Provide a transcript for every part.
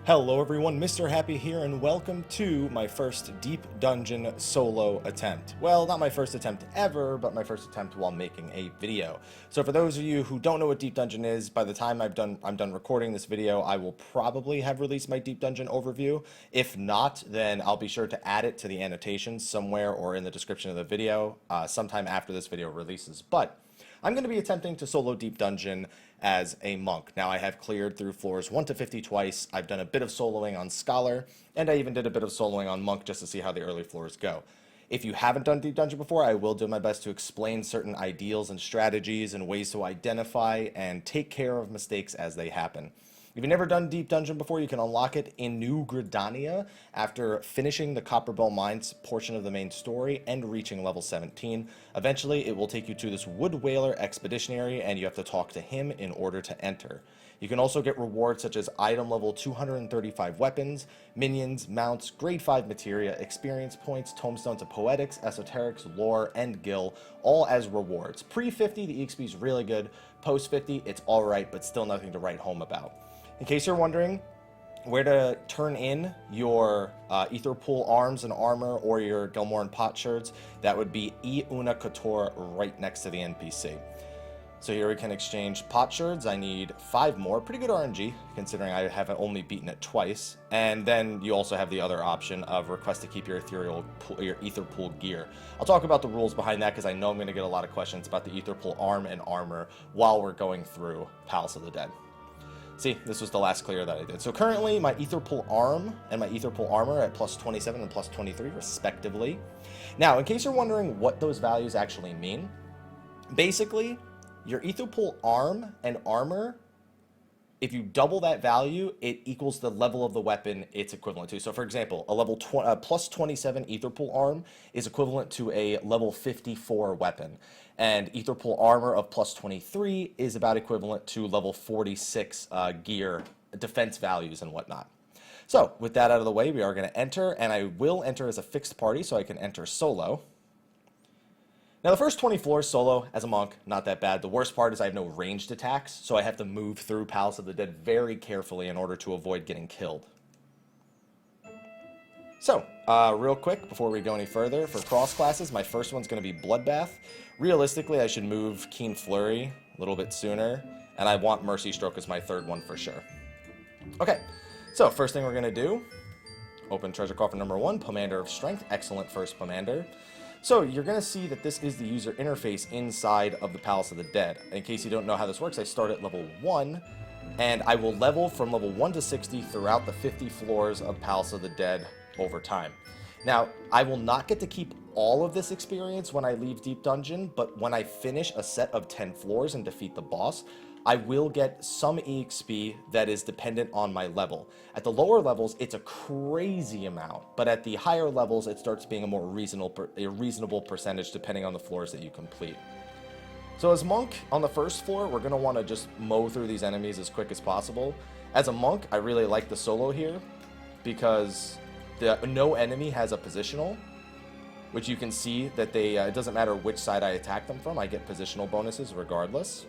Hello everyone, Mr. Happy here, and welcome to my first Deep Dungeon solo attempt. Well, not my first attempt ever, but my first attempt while making a video. So for those of you who don't know what Deep Dungeon is, by the time I'm done recording this video, I will probably have released my Deep Dungeon overview. If not, then I'll be sure to add it to the annotations somewhere or in the description of the video sometime after this video releases. But I'm going to be attempting to solo Deep Dungeon as a monk. Now, I have cleared through floors 1 to 50 twice. I've done a bit of soloing on Scholar, and I even did a bit of soloing on Monk just to see how the early floors go. If you haven't done Deep Dungeon before, I will do my best to explain certain ideals and strategies and ways to identify and take care of mistakes as they happen. If you've never done Deep Dungeon before, you can unlock it in New Gridania after finishing the Copperbell Mines portion of the main story and reaching level 17. Eventually, it will take you to this Wood Whaler Expeditionary, and you have to talk to him in order to enter. You can also get rewards such as item level 235 weapons, minions, mounts, grade 5 materia, experience points, tomestones of poetics, esoterics, lore, and gil, all as rewards. Pre-50, the EXP is really good. Post-50, it's alright, but still nothing to write home about. In case you're wondering where to turn in your Etherpool arms and armor or your Gilmoran potsherds, that would be E Una Couture right next to the NPC. So here we can exchange potsherds. I need 5 more. Pretty good RNG, considering I haven't only beaten it twice. And then you also have the other option of request to keep your Etherpool gear. I'll talk about the rules behind that because I know I'm going to get a lot of questions about the Etherpool arm and armor while we're going through Palace of the Dead. See, this was the last clear that I did. So currently, my Etherpool arm and my Etherpool armor at plus 27 and plus 23, respectively. Now, in case you're wondering what those values actually mean, basically, your Etherpool arm and armor, if you double that value, it equals the level of the weapon it's equivalent to. So, for example, a level plus 27 Etherpool arm is equivalent to a level 54 weapon. And Etherpool armor of plus 23 is about equivalent to level 46 gear, defense values, and whatnot. So, with that out of the way, we are going to enter, and I will enter as a fixed party, so I can enter solo. Now, the first 20 floors solo as a monk, not that bad. The worst part is I have no ranged attacks, so I have to move through Palace of the Dead very carefully in order to avoid getting killed. So, real quick, before we go any further, for cross classes, my first one's going to be Bloodbath. Realistically, I should move Keen Flurry a little bit sooner, and I want Mercy Stroke as my third one for sure. Okay, so first thing we're going to do, open Treasure Coffer number 1, Pomander of Strength, excellent first Pomander. So you're going to see that this is the user interface inside of the Palace of the Dead. In case you don't know how this works, I start at level 1, and I will level from level 1 to 60 throughout the 50 floors of Palace of the Dead over time. Now, I will not get to keep all of this experience when I leave Deep Dungeon, but when I finish a set of 10 floors and defeat the boss, I will get some EXP that is dependent on my level. At the lower levels, it's a crazy amount, but at the higher levels, it starts being a more reasonable percentage depending on the floors that you complete. So as Monk, on the first floor, we're going to want to just mow through these enemies as quick as possible. As a Monk, I really like the solo here because no enemy has a positional, which you can see that it doesn't matter which side I attack them from, I get positional bonuses regardless.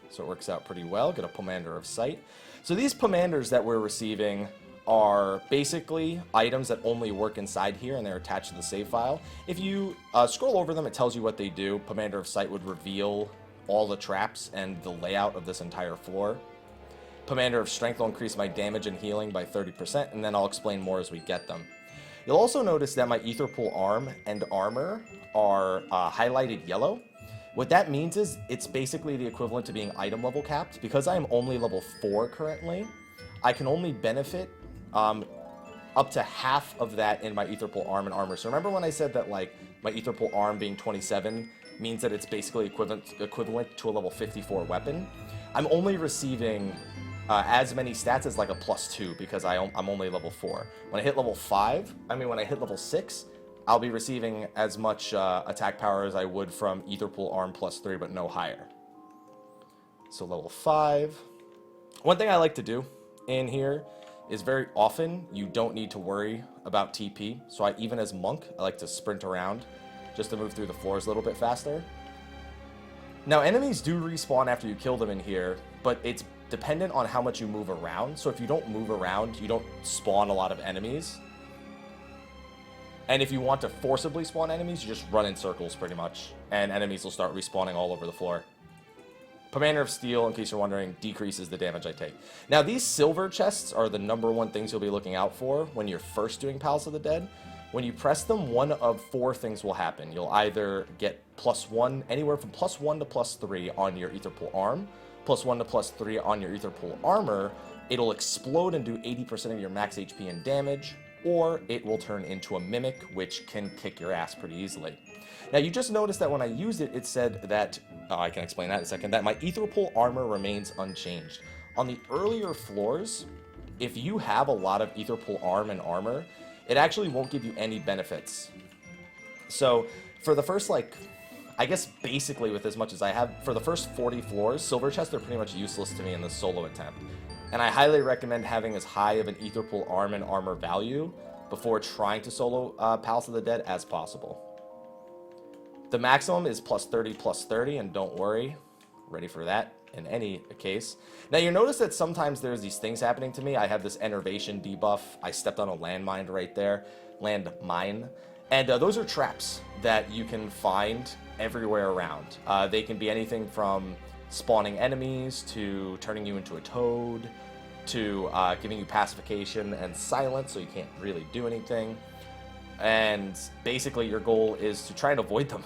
So it works out pretty well. Get a Pomander of Sight. So these Pomanders that we're receiving are basically items that only work inside here, and they're attached to the save file. If you scroll over them, it tells you what they do. Pomander of Sight would reveal all the traps and the layout of this entire floor. Pomander of Strength will increase my damage and healing by 30%, and then I'll explain more as we get them. You'll also notice that my Etherpool arm and armor are highlighted yellow. What that means is it's basically the equivalent to being item level capped. Because I am only level 4 currently, I can only benefit up to half of that in my Etherpool arm and armor. So remember when I said that like my Etherpool arm being 27 means that it's basically equivalent to a level 54 weapon? I'm only receiving as many stats as like a +2 because I'm only level 4. When I hit level 6, I'll be receiving as much attack power as I would from Etherpool arm +3, but no higher. So level 5. One thing I like to do in here is very often you don't need to worry about TP. So even as Monk, I like to sprint around just to move through the floors a little bit faster. Now enemies do respawn after you kill them in here, but it's dependent on how much you move around. So if you don't move around, you don't spawn a lot of enemies. And if you want to forcibly spawn enemies, you just run in circles pretty much, and enemies will start respawning all over the floor. Commander of Steel, in case you're wondering, decreases the damage I take. Now, these silver chests are the #1 things you'll be looking out for when you're first doing Palace of the Dead. When you press them, one of 4 things will happen. You'll either get +1, anywhere from +1 to +3 on your Ether Pool Arm, +1 to +3 on your Ether Pool Armor. It'll explode and do 80% of your max HP and damage, or it will turn into a Mimic, which can kick your ass pretty easily. Now, you just noticed that when I used it, it said that, I can explain that in a second, that my Ether Pool Armor remains unchanged. On the earlier floors, if you have a lot of Ether Pool Arm and Armor, it actually won't give you any benefits. So, for the first, like, I guess basically with as much as I have, for the first 40 floors, silver chests are pretty much useless to me in the solo attempt. And I highly recommend having as high of an Ether Pool Arm and Armor value before trying to solo Palace of the Dead as possible. The maximum is +30, +30, and don't worry, ready for that in any case. Now, you notice that sometimes there's these things happening to me. I have this enervation debuff. I stepped on a landmine right there. Landmine. And those are traps that you can find everywhere around. They can be anything from spawning enemies, to turning you into a toad, to giving you pacification and silence so you can't really do anything. And basically your goal is to try and avoid them.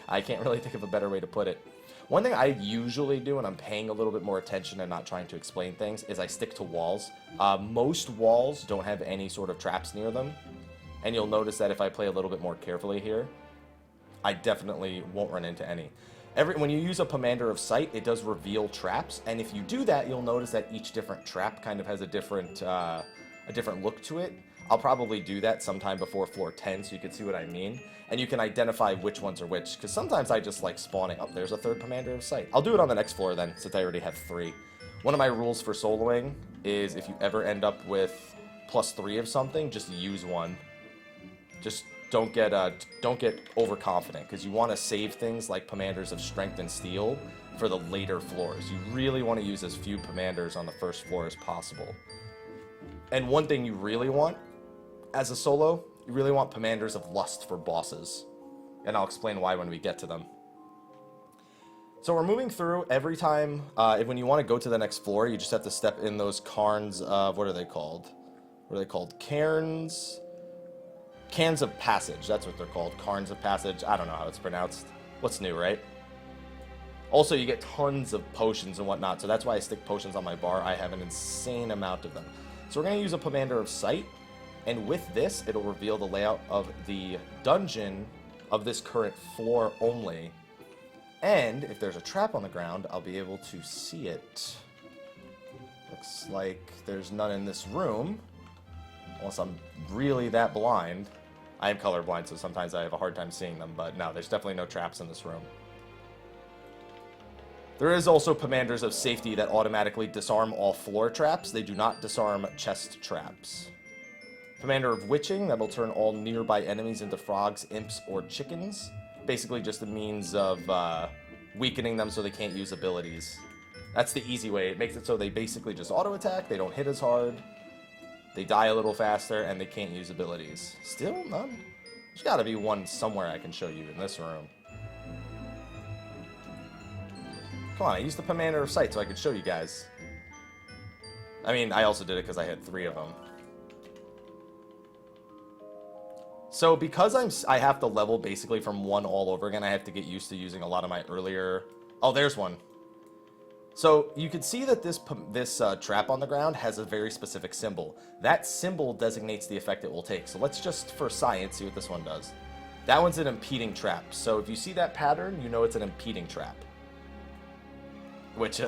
I can't really think of a better way to put it. One thing I usually do when I'm paying a little bit more attention and not trying to explain things is I stick to walls. Most walls don't have any sort of traps near them. And you'll notice that if I play a little bit more carefully here, I definitely won't run into any. When you use a Commander of Sight, it does reveal traps, and if you do that, you'll notice that each different trap kind of has a different look to it. I'll probably do that sometime before floor 10 so you can see what I mean, and you can identify which ones are which, because sometimes I just like spawning. Oh, there's a 3rd Commander of Sight. I'll do it on the next floor then, since I already have 3. One of my rules for soloing is if you ever end up with +3 of something, just use one. Just don't get overconfident, because you want to save things like Commanders of Strength and Steel for the later floors. You really want to use as few commanders on the first floor as possible. And one thing you really want as a solo, you really want Commanders of Lust for bosses. And I'll explain why when we get to them. So we're moving through. Every time, when you want to go to the next floor, you just have to step in those cairns of, what are they called? What are they called? Cairns of Passage, that's what they're called. Cairns of Passage, I don't know how it's pronounced. What's new, right? Also, you get tons of potions and whatnot, so that's why I stick potions on my bar. I have an insane amount of them. So we're going to use a Commander of Sight, and with this, it'll reveal the layout of the dungeon of this current floor only. And if there's a trap on the ground, I'll be able to see it. Looks like there's none in this room, unless I'm really that blind. I am colorblind, so sometimes I have a hard time seeing them, but no, there's definitely no traps in this room. There is also Commanders of Safety that automatically disarm all floor traps. They do not disarm chest traps. Commander of Witching, that will turn all nearby enemies into frogs, imps, or chickens. Basically just a means of weakening them so they can't use abilities. That's the easy way. It makes it so they basically just auto-attack, they don't hit as hard, they die a little faster, and they can't use abilities. Still none? There's gotta be one somewhere I can show you in this room. Come on, I used the Commander of Sight so I could show you guys. I mean, I also did it because I had 3 of them. So because I have to level basically from 1 all over again, I have to get used to using a lot of my earlier... Oh, there's one. So you can see that this trap on the ground has a very specific symbol. That symbol designates the effect it will take. So let's just, for science, see what this one does. That one's an impeding trap. So if you see that pattern, you know it's an impeding trap. Which,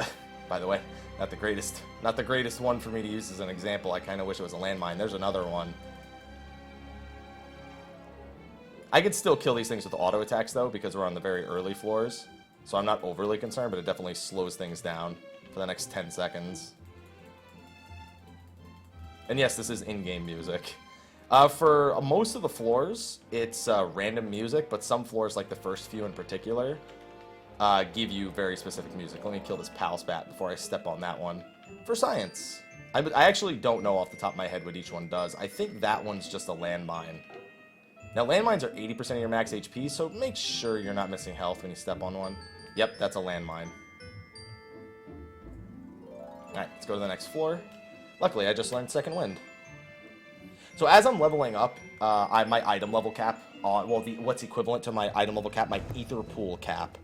by the way, not the greatest one for me to use as an example. I kind of wish it was a landmine. There's another one. I could still kill these things with auto attacks though, because we're on the very early floors. So I'm not overly concerned, but it definitely slows things down for the next 10 seconds. And yes, this is in-game music. For most of the floors, it's random music, but some floors, like the first few in particular, give you very specific music. Let me kill this Pal Spat before I step on that one. for science. I actually don't know off the top of my head what each one does. I think that one's just a landmine. Now, landmines are 80% of your max HP, so make sure you're not missing health when you step on one. Yep, that's a landmine. Alright, let's go to the next floor. Luckily, I just learned Second Wind. So as I'm leveling up, my item level cap, what's equivalent to my item level cap, my ether pool cap,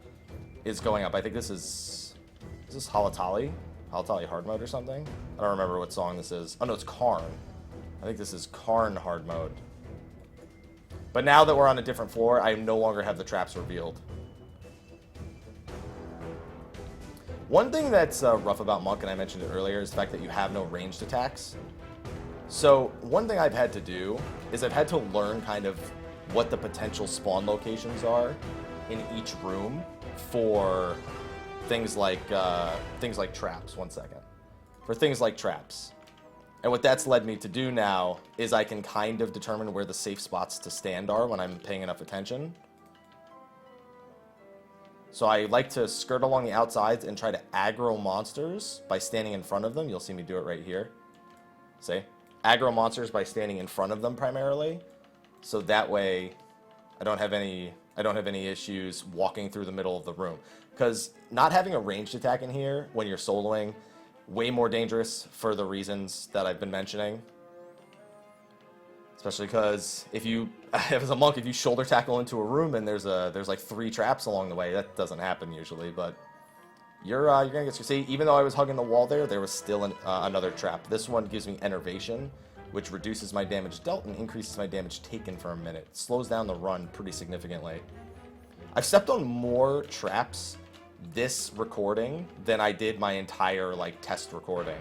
is going up. I think this is this Halatali? Halatali hard mode or something? I don't remember what song this is. Oh no, it's Karn. I think this is Karn hard mode. But now that we're on a different floor, I no longer have the traps revealed. One thing that's rough about Monk, and I mentioned it earlier, is the fact that you have no ranged attacks. So one thing I've had to do is I've had to learn kind of what the potential spawn locations are in each room for things like traps. 1 second. For things like traps. And what that's led me to do now is I can kind of determine where the safe spots to stand are when I'm paying enough attention. So I like to skirt along the outsides and try to aggro monsters by standing in front of them. You'll see me do it right here. See? Aggro monsters by standing in front of them primarily. So that way I don't have any issues walking through the middle of the room. Because not having a ranged attack in here when you're soloing, way more dangerous for the reasons that I've been mentioning. Especially because if you, as a monk, if you shoulder tackle into a room and there's like 3 traps along the way, that doesn't happen usually, but you're gonna get, see, even though I was hugging the wall there was still another trap. This one gives me enervation, which reduces my damage dealt and increases my damage taken for a minute. It slows down the run pretty significantly. I've stepped on more traps this recording than I did my entire test recording.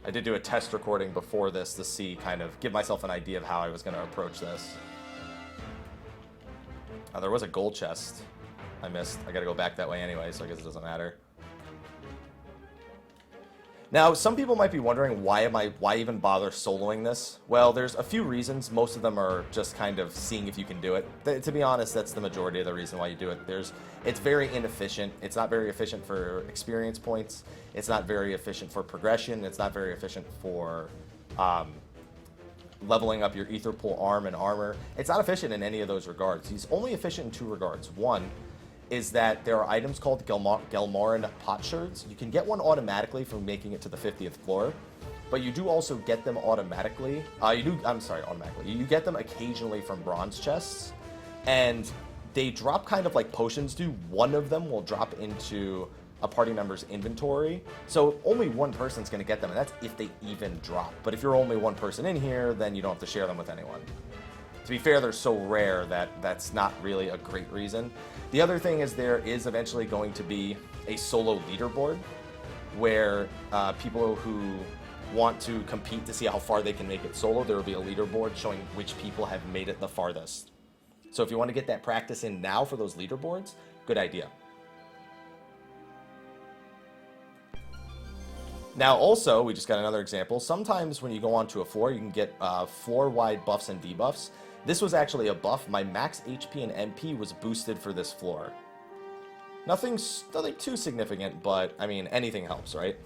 I did do a test recording before this to see, kind of give myself an idea of how I was going to approach this. There was a gold chest I missed. I got to go back that way anyway, so I guess it doesn't matter. Now, some people might be wondering, why even bother soloing this? Well, there's a few reasons. Most of them are just kind of seeing if you can do it. To be honest, that's the majority of the reason why you do it. It's very inefficient. It's not very efficient for experience points. It's not very efficient for progression. It's not very efficient for leveling up your ether pool arm and armor. It's not efficient in any of those regards. He's only efficient in 2 regards. One is that there are items called Gelmarin potsherds. You can get one automatically from making it to the 50th floor, but you do also get them automatically. You get them occasionally from bronze chests, and they drop kind of like potions do. One of them will drop into a party member's inventory, so only one person's going to get them, and that's if they even drop. But if you're only one person in here, then you don't have to share them with anyone. To be fair, they're so rare that that's not really a great reason. The other thing is there is eventually going to be a solo leaderboard where people who want to compete to see how far they can make it solo, there will be a leaderboard showing which people have made it the farthest. So if you want to get that practice in now for those leaderboards, good idea. Now also, we just got another example. Sometimes when you go onto a floor, you can get floor-wide buffs and debuffs. This was actually a buff. My max HP and MP was boosted for this floor. Nothing too significant, but, I mean, anything helps, right?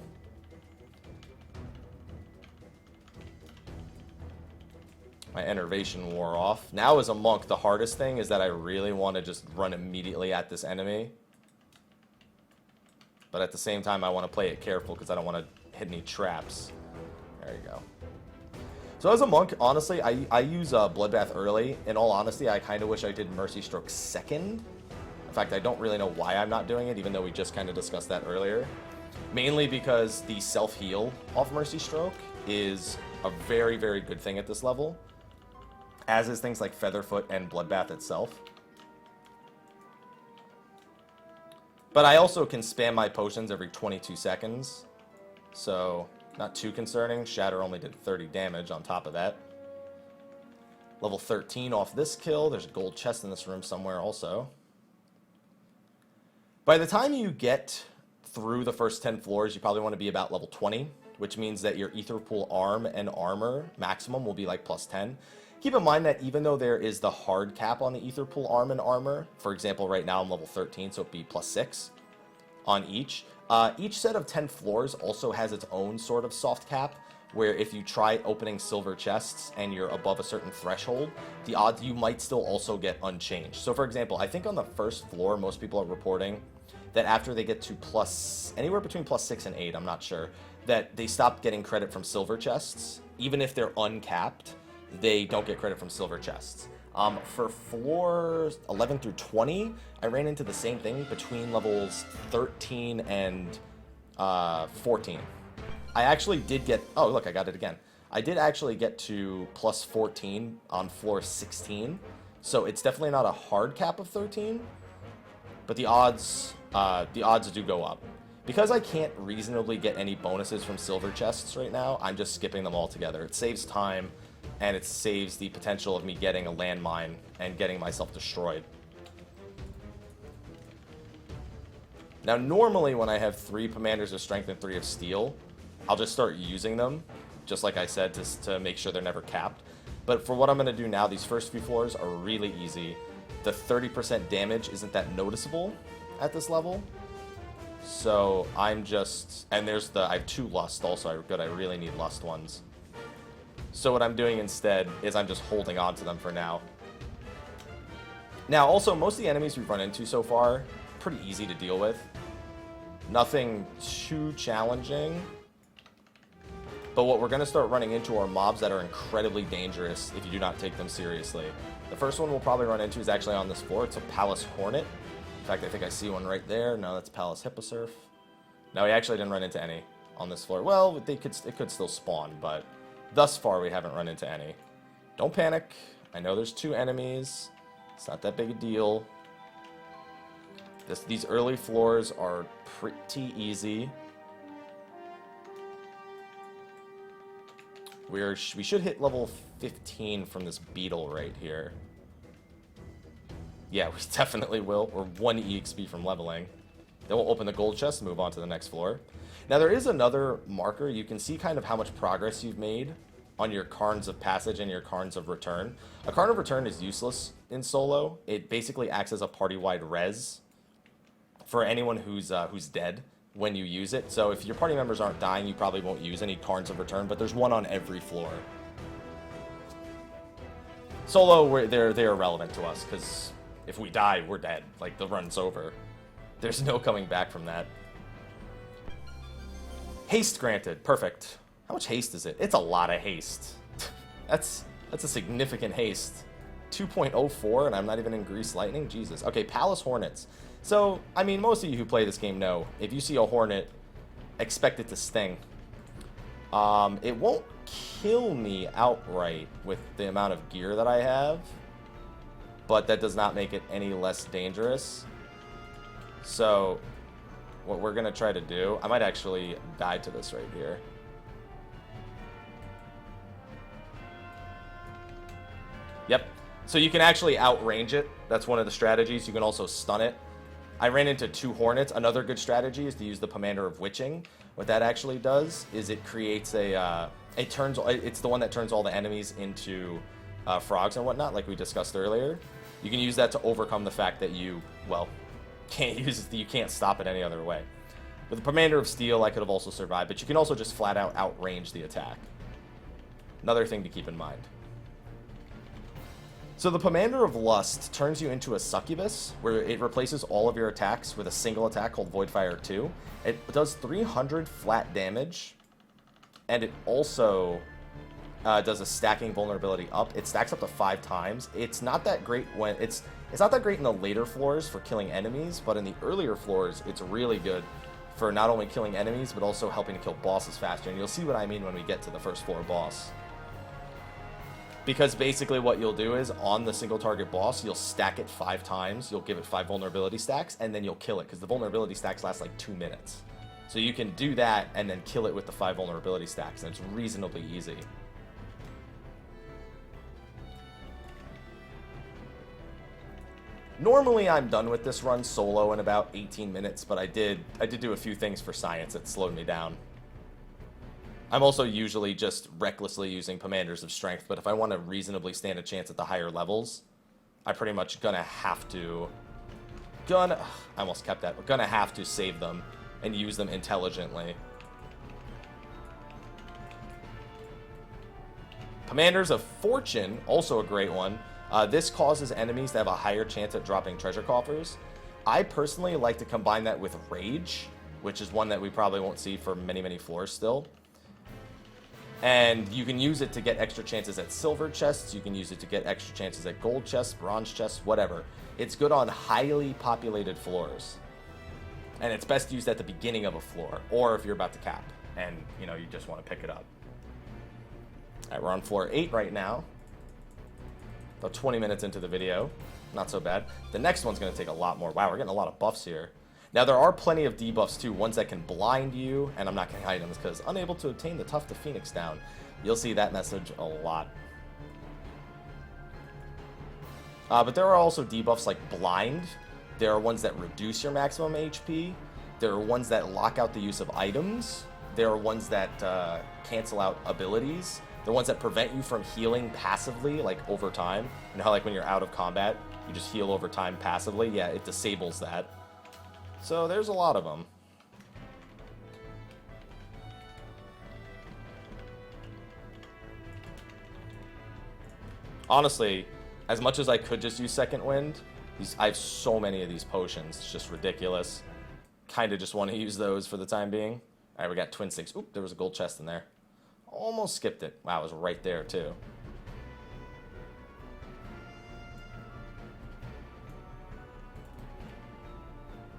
My enervation wore off. Now as a monk, the hardest thing is that I really want to just run immediately at this enemy. But at the same time, I want to play it careful because I don't want to hit any traps. There you go. So as a monk, honestly, I use Bloodbath early. In all honesty, I kind of wish I did Mercy Stroke second. In fact, I don't really know why I'm not doing it, even though we just kind of discussed that earlier. Mainly because the self-heal off Mercy Stroke is a very, very good thing at this level. As is things like Featherfoot and Bloodbath itself. But I also can spam my potions every 22 seconds. So, not too concerning. Shatter only did 30 damage on top of that. Level 13 off this kill. There's a gold chest in this room somewhere also. By the time you get through the first 10 floors, you probably want to be about level 20, which means that your Ether Pool arm and armor maximum will be like plus 10. Keep in mind that even though there is the hard cap on the Ether Pool arm and armor, for example, right now I'm level 13, so it'd be plus 6 on each. Each set of 10 floors also has its own sort of soft cap, where if you try opening silver chests and you're above a certain threshold, the odds you might still also get unchanged. So for example, I think on the first floor, most people are reporting that after they get to anywhere between +6 and 8, I'm not sure, that they stop getting credit from silver chests. Even if they're uncapped, they don't get credit from silver chests. For floors 11 through 20, I ran into the same thing between levels 13 and 14. I actually did get, oh look, I got it again. I did actually get to +14 on floor 16, so it's definitely not a hard cap of 13, but the odds do go up. Because I can't reasonably get any bonuses from silver chests right now, I'm just skipping them altogether. It saves time, and it saves the potential of me getting a landmine and getting myself destroyed. Now, normally when I have 3 Commanders of Strength and 3 of Steel, I'll just start using them, just like I said, to make sure they're never capped. But for what I'm going to do now, these first few floors are really easy. The 30% damage isn't that noticeable at this level. So I'm just, and I have 2 Lust also, good, I really need Lust ones. So what I'm doing instead is I'm just holding on to them for now. Now also, most of the enemies we've run into so far, pretty easy to deal with. Nothing too challenging. But what we're going to start running into are mobs that are incredibly dangerous if you do not take them seriously. The first one we'll probably run into is actually on this floor. It's a Palace Hornet. In fact, I think I see one right there. No, that's Palace Hipposurf. No, we actually didn't run into any on this floor. Well, it could still spawn, but thus far we haven't run into any. Don't panic. I know there's 2 enemies. It's not that big a deal. These early floors are pretty easy. We should hit level 15 from this beetle right here. Yeah, we definitely will. We're 1 EXP from leveling. Then we'll open the gold chest and move on to the next floor. Now there is another marker. You can see kind of how much progress you've made on your Carns of Passage and your Carns of Return. A Carn of Return is useless in solo. It basically acts as a party-wide res for anyone who's dead when you use it. So if your party members aren't dying, you probably won't use any Carns of Return, but there's one on every floor. Solo, they're irrelevant to us, because if we die, we're dead. Like, the run's over. There's no coming back from that. Haste granted. Perfect. How much haste is it? It's a lot of haste. That's a significant haste. 2.04, and I'm not even in Grease Lightning? Jesus. Okay, Palace Hornets. So, I mean, most of you who play this game know, if you see a Hornet, expect it to sting. It won't kill me outright with the amount of gear that I have, but that does not make it any less dangerous. So, what we're going to try to do, I might actually die to this right here. Yep. So you can actually outrange it. That's one of the strategies. You can also stun it. I ran into 2 Hornets. Another good strategy is to use the Commander of Witching. What that actually does is it creates it's the one that turns all the enemies into frogs and whatnot, like we discussed earlier. You can use that to overcome the fact that you can't stop it any other way. With the Commander of Steel, I could have also survived, but you can also just flat out outrange the attack. Another thing to keep in mind. So the Commander of Lust turns you into a succubus, where it replaces all of your attacks with a single attack called Voidfire 2. It does 300 flat damage, and it also does a stacking vulnerability up. It stacks up to 5 times. It's not that great when it's not that great in the later floors for killing enemies, but in the earlier floors, it's really good for not only killing enemies, but also helping to kill bosses faster. And you'll see what I mean when we get to the first floor boss. Because basically what you'll do is, on the single target boss, you'll stack it 5 times, you'll give it 5 vulnerability stacks, and then you'll kill it, because the vulnerability stacks last like 2 minutes. So you can do that, and then kill it with the 5 vulnerability stacks, and it's reasonably easy. Normally I'm done with this run solo in about 18 minutes, but I did do a few things for science that slowed me down. I'm also usually just recklessly using Commanders of Strength, but if I want to reasonably stand a chance at the higher levels, I pretty much gonna have to... I almost kept that. We're gonna have to save them and use them intelligently. Commanders of Fortune, also a great one. This causes enemies to have a higher chance at dropping treasure coffers. I personally like to combine that with Rage, which is one that we probably won't see for many, many floors still. And you can use it to get extra chances at silver chests. You can use it to get extra chances at gold chests, bronze chests, whatever. It's good on highly populated floors. And it's best used at the beginning of a floor, or if you're about to cap and, you know, you just want to pick it up. All right, we're on floor 8 right now. About 20 minutes into the video. Not so bad. The next one's going to take a lot more. Wow, we're getting a lot of buffs here. Now, there are plenty of debuffs, too. Ones that can blind you. And I'm not getting items because unable to obtain the Tuft of Phoenix down. You'll see that message a lot. But there are also debuffs like Blind. There are ones that reduce your maximum HP. There are ones that lock out the use of items. There are ones that cancel out abilities. There are ones that prevent you from healing passively, like over time. You know how like when you're out of combat, you just heal over time passively? Yeah, it disables that. So there's a lot of them. Honestly, as much as I could just use Second Wind, I have so many of these potions. It's just ridiculous. Kind of just want to use those for the time being. All right, we got Twin Sticks. Oop, there was a gold chest in there. Almost skipped it. Wow, it was right there, too.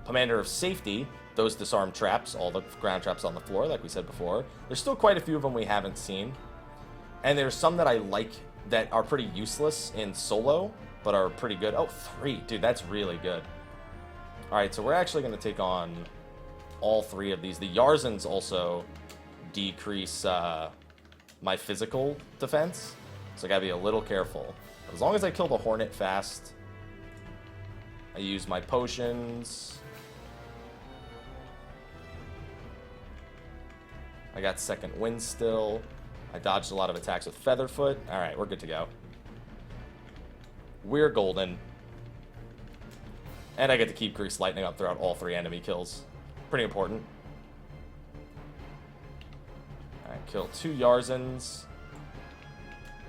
Commander of Safety. Those disarm traps, all the ground traps on the floor, like we said before. There's still quite a few of them we haven't seen. And there's some that I like that are pretty useless in solo, but are pretty good. Oh, 3. Dude, that's really good. All right, so we're actually going to take on all 3 of these. The Yarzans also decrease my physical defense, so I gotta be a little careful. As long as I kill the Hornet fast, I use my potions. I got Second Wind still. I dodged a lot of attacks with Featherfoot. Alright, we're good to go. We're golden. And I get to keep Grease Lightning up throughout all 3 enemy kills. Pretty important. Alright, kill 2 Yarzans.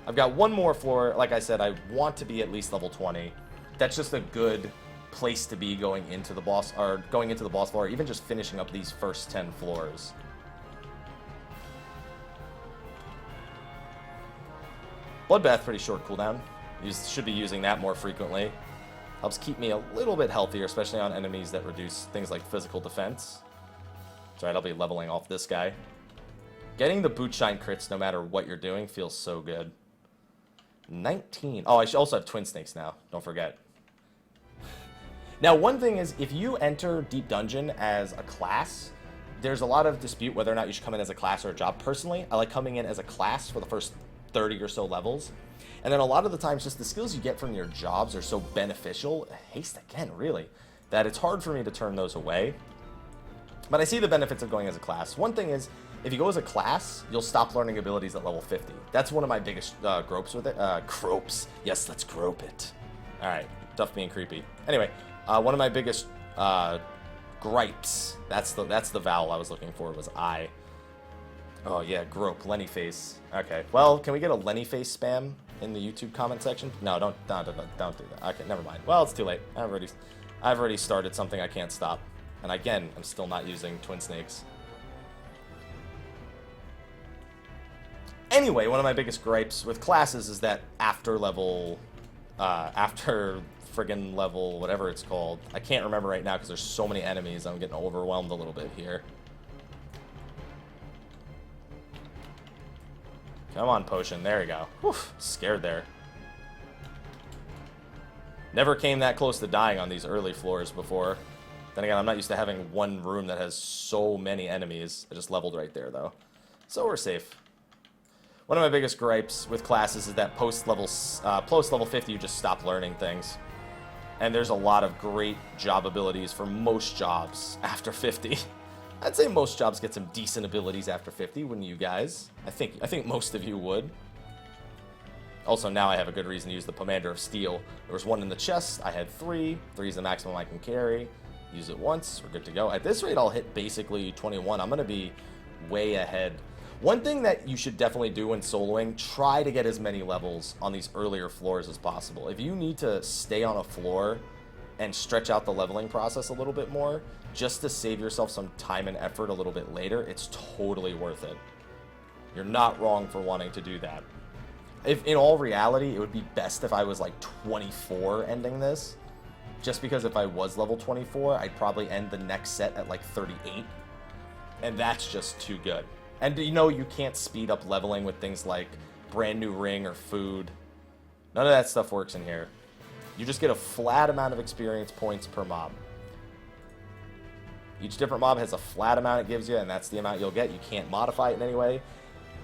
I've got one more floor. Like I said, I want to be at least level 20. That's just a good place to be going into the boss, or going into the boss floor, or even just finishing up these first 10 floors. Bloodbath, pretty short cooldown. Should be using that more frequently. Helps keep me a little bit healthier, especially on enemies that reduce things like physical defense. That's right, I'll be leveling off this guy. Getting the Bootshine crits, no matter what you're doing, feels so good. 19. Oh, I should also have Twin Snakes now. Don't forget. Now, one thing is, if you enter Deep Dungeon as a class, there's a lot of dispute whether or not you should come in as a class or a job. Personally, I like coming in as a class for the first 30 or so levels. And then a lot of the times, just the skills you get from your jobs are so beneficial, haste again, really, that it's hard for me to turn those away. But I see the benefits of going as a class. One thing is, if you go as a class, you'll stop learning abilities at level 50. That's one of my biggest gropes with it. Gropes. Yes, let's grope it. All right, tough being creepy. Anyway, one of my biggest gripes, that's the vowel I was looking for, was I. Oh yeah, grope, Lenny face. Okay, well, can we get a Lenny face spam in the YouTube comment section? No, don't do that. Okay, never mind. Well, it's too late. I've already started something I can't stop. And again, I'm still not using Twin Snakes. Anyway, one of my biggest gripes with classes is that after friggin' level, whatever it's called, I can't remember right now because there's so many enemies, I'm getting overwhelmed a little bit here. Come on, potion. There we go. Whew, scared there. Never came that close to dying on these early floors before. Then again, I'm not used to having one room that has so many enemies. I just leveled right there, though. So we're safe. One of my biggest gripes with classes is that post-level 50, you just stop learning things. And there's a lot of great job abilities for most jobs after 50. I'd say most jobs get some decent abilities after 50, wouldn't you guys? I think most of you would. Also, now I have a good reason to use the Commander of Steel. There was one in the chest. I had 3. 3 is the maximum I can carry. Use it once. We're good to go. At this rate, I'll hit basically 21. I'm going to be way ahead. One thing that you should definitely do when soloing, try to get as many levels on these earlier floors as possible. If you need to stay on a floor and stretch out the leveling process a little bit more, just to save yourself some time and effort a little bit later, it's totally worth it. You're not wrong for wanting to do that. If in all reality, it would be best if I was like 24 ending this. Just because if I was level 24, I'd probably end the next set at like 38. And that's just too good. And you know you can't speed up leveling with things like brand new ring or food. None of that stuff works in here. You just get a flat amount of experience points per mob. Each different mob has a flat amount it gives you, and that's the amount you'll get. You can't modify it in any way.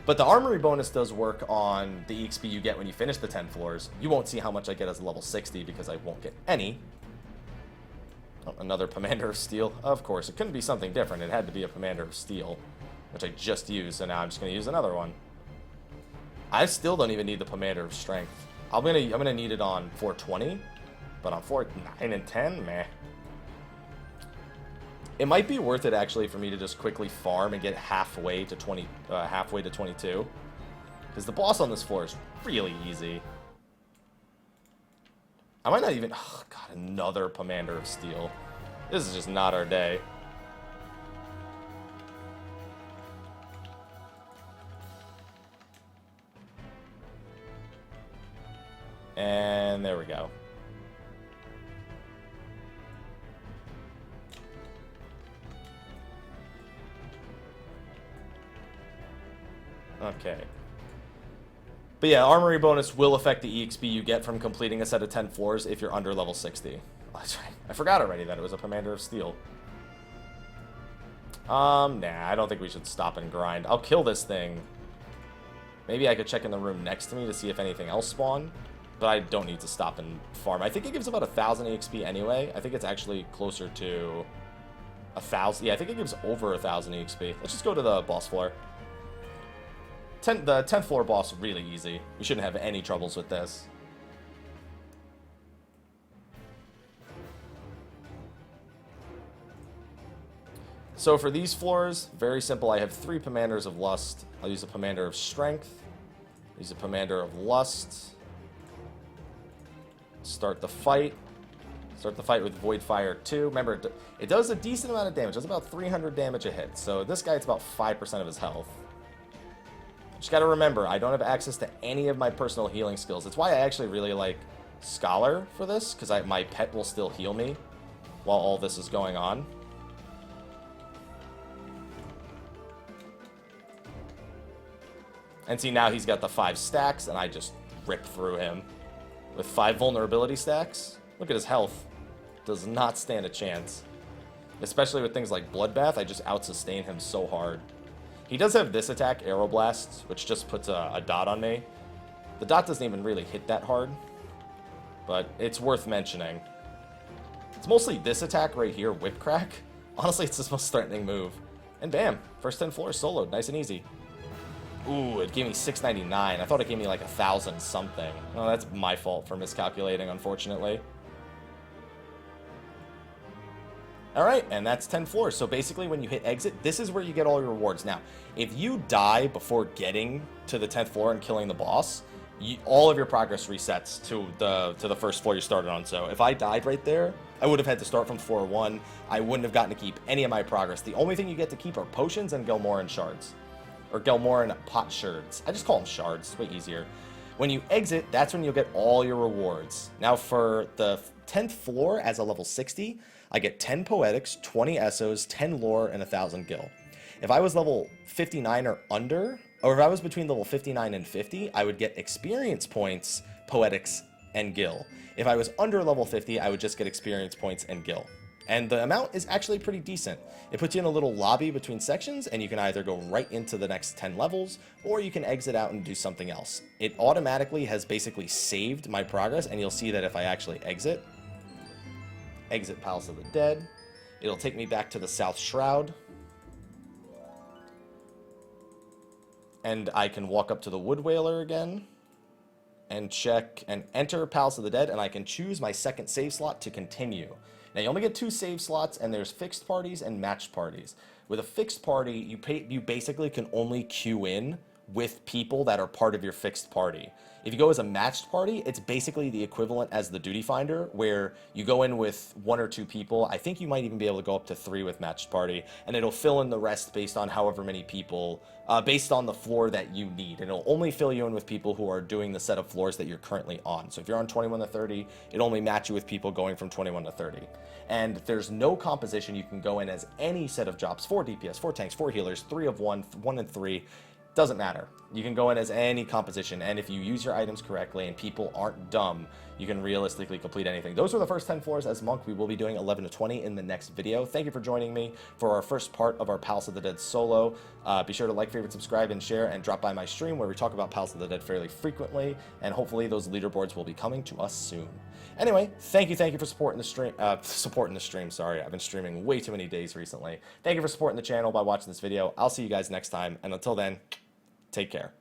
But the armory bonus does work on the EXP you get when you finish the 10 floors. You won't see how much I get as a level 60 because I won't get any. Oh, another Commander of Steel. Of course, it couldn't be something different. It had to be a Commander of Steel, which I just used, so now I'm just going to use another one. I still don't even need the Commander of Strength. I'm gonna need it on 420, but on 4, 9, and 10, meh. It might be worth it actually for me to just quickly farm and get halfway to 22, because the boss on this floor is really easy. I might not even. Oh god, another Commander of Steel. This is just not our day. And there we go. Okay. But yeah, armory bonus will affect the EXP you get from completing a set of 10 floors if you're under level 60. Oh, that's right. I forgot already that it was a Commander of Steel. Nah, I don't think we should stop and grind. I'll kill this thing. Maybe I could check in the room next to me to see if anything else spawned. But I don't need to stop and farm. I think it gives about 1,000 EXP anyway. I think it's actually closer to 1,000. Yeah, I think it gives over 1,000 EXP. Let's just go to the boss floor. The 10th floor boss, really easy. We shouldn't have any troubles with this. So for these floors, very simple. I have 3 Commanders of Lust. I'll use a Commander of Strength. Use a Commander of Lust. Start the fight. Start the fight with Void Fire 2. Remember, it does a decent amount of damage. It does about 300 damage a hit. So this guy, it's about 5% of his health. Just gotta remember, I don't have access to any of my personal healing skills. That's why I actually really like Scholar for this, because my pet will still heal me while all this is going on. And see, now he's got the 5 stacks, and I just rip through him. With 5 vulnerability stacks, look at his health. Does not stand a chance. Especially with things like Bloodbath, I just out-sustain him so hard. He does have this attack, Aeroblast, which just puts a dot on me. The dot doesn't even really hit that hard, but it's worth mentioning. It's mostly this attack right here, Whip Crack. Honestly, it's his most threatening move. And bam, first 10 floors soloed, nice and easy. Ooh, it gave me 699. I thought it gave me like 1,000 something. Oh, that's my fault for miscalculating, unfortunately. Alright, and that's 10 floors. So basically when you hit exit, this is where you get all your rewards. Now, if you die before getting to the 10th floor and killing the boss, all of your progress resets to the first floor you started on. So if I died right there, I would have had to start from floor 1. I wouldn't have gotten to keep any of my progress. The only thing you get to keep are potions and Gelmoran shards. Or Gelmoran pot shards. I just call them shards. It's way easier. When you exit, that's when you'll get all your rewards. Now for the 10th floor as a level 60, I get 10 Poetics, 20 Essos, 10 Lore, and 1,000 Gil. If I was level 59 or under, or if I was between level 59 and 50, I would get experience points, Poetics, and Gil. If I was under level 50, I would just get experience points and Gil. And the amount is actually pretty decent. It puts you in a little lobby between sections, and you can either go right into the next 10 levels, or you can exit out and do something else. It automatically has basically saved my progress, and you'll see that if I actually exit Palace of the Dead, it'll take me back to the South Shroud. And I can walk up to the Wood Whaler again, and check and enter Palace of the Dead, and I can choose my second save slot to continue. Now you only get 2 save slots, and there's fixed parties and matched parties. With a fixed party, you basically can only queue in with people that are part of your fixed party. If you go as a matched party, it's basically the equivalent as the duty finder, where you go in with 1 or 2 people. I think you might even be able to go up to 3 with matched party, and it'll fill in the rest based on however many people, based on the floor that you need. And it'll only fill you in with people who are doing the set of floors that you're currently on. So if you're on 21 to 30, it'll only match you with people going from 21 to 30. And there's no composition. You can go in as any set of jobs, 4 DPS, 4 tanks, 4 healers, 3 of 1, 1 and 3. Doesn't matter. You can go in as any composition, and if you use your items correctly and people aren't dumb, you can realistically complete anything. Those were the first 10 floors as Monk. We will be doing 11 to 20 in the next video. Thank you for joining me for our first part of our Palace of the Dead solo. Be sure to like, favorite, subscribe, and share, and drop by my stream where we talk about Palace of the Dead fairly frequently, and hopefully those leaderboards will be coming to us soon. Anyway, thank you for supporting the stream. Sorry, I've been streaming way too many days recently. Thank you for supporting the channel by watching this video. I'll see you guys next time, and until then, take care.